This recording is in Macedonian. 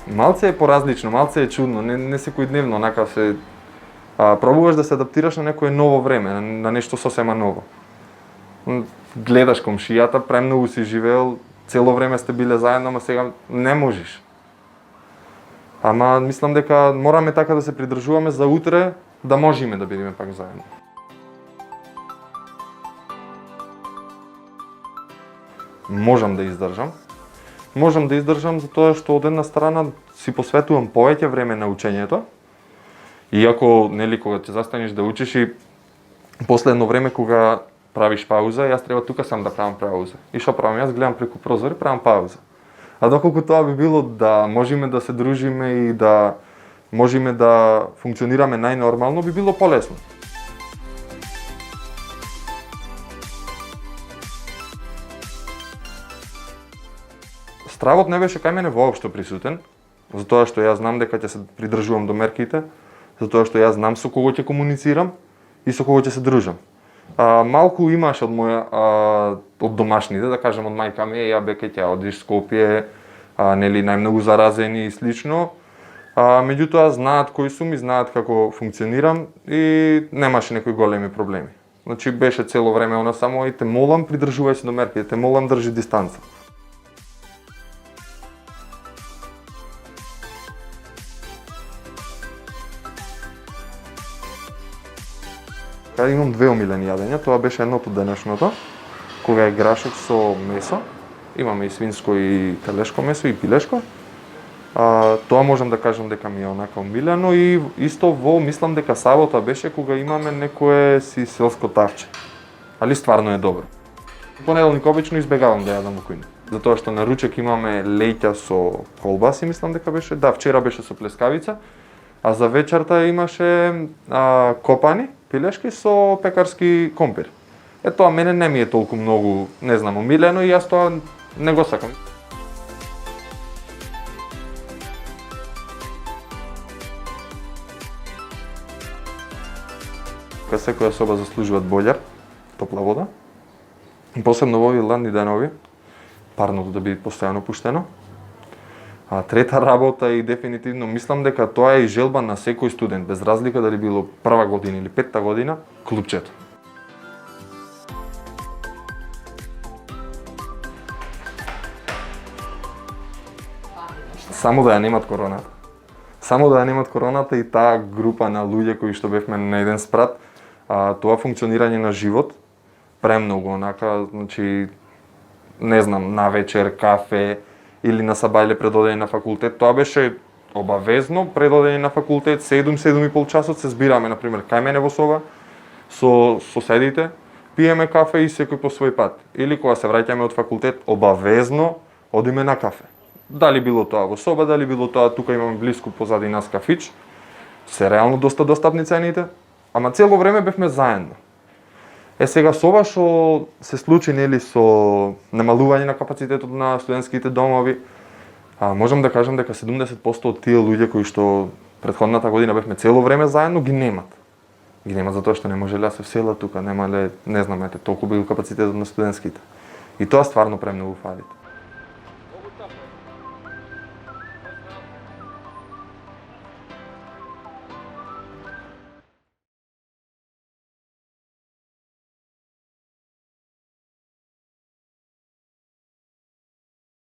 Малце е поразлично, малце е чудно, не секојдневно, онака се пробуваш да се адаптираш на некое ново време, на нешто сосема ново. Гледаш комшијата, премногу си живеел, цело време сте биле заедно, ама сега не можеш. Ама мислам дека мораме така да се придржуваме за утре да можеме да бидеме пак заедно. Можам да издржам. Можам да издржам затоа што од една страна си посветувам повеќе време на учењето. Иако, нели, кога ќе застанеш да учиш и последно време кога правиш пауза, јас треба тука сам да правам пауза. И што правам? Јас гледам преку прозор и правам пауза. А доколку тоа би било да можеме да се дружиме и да можеме да функционираме најнормално, би било полесно. Стравот не беше кај мене воопшто присутен, затоа што јас знам дека ќе се придржувам до мерките, затоа што јас знам со кого ќе комуницирам и со кого ќе се дружам. Малку имаш од од домашните, да кажем од мајка ми, ја беке ќе одиш Скопје, нели најмногу заразени и слично. Меѓутоа знаат кои сум и знаат како функционирам и немаше некои големи проблеми. Значи беше цело време она само и те молам придржувај се до мерките, те молам држи дистанца. Кај имам две омилени јадења, тоа беше едното денешното, кога е грашок со месо, имаме и свинско и телешко месо и пилешко. Тоа можам да кажам дека ми е онака омилено и исто мислам дека сабота беше кога имаме некое си селско тавче. Али стварно е добро. Понеделник обично избегавам да јадам во кујна, затоа што на ручек имаме леќа со колбаси, мислам дека беше, да, вчера беше со плескавица, а за вечерта имаше копани пилешки со пекарски компир. Тоа мене не ми е толку многу, не знам, омилено и јас тоа не го сакам. Кај секоја соба заслужуваат бољар, топла вода. Посебно во овие ладни денови, парното да биде постојано пуштено. Трета работа и дефинитивно мислам дека тоа е и желба на секој студент, без разлика дали било прва година или петта година, клупчето. Само да ја немат короната. Само да ја немат короната и таа група на луѓе кои што бевме на еден спрат, тоа функционирање на живот, премногу онака, значи, не знам, на вечер, кафе, или на сабајле пред одење на факултет, тоа беше обавезно пред одење на факултет, 7-7,5 часот се збираме, например, кај мене во соба, со соседите, пиеме кафе и секој по свој пат. Или кога се враќаме од факултет, обавезно одиме на кафе. Дали било тоа во соба, дали било тоа тука имаме блиску позади нас кафич, се реално доста достапни цените, ама цело време бевме заедно. Сега со ова што се случи, нели, со намалување на капацитетот на студентските домови, можам да кажам дека 70% од тие луѓе кои што претходната година бевме цело време заедно ги немат. Ги немат затоа што не можеле да се вселат тука, немале, не знам, толку бил капацитетот на студентските. И тоа стварно премногу фалите.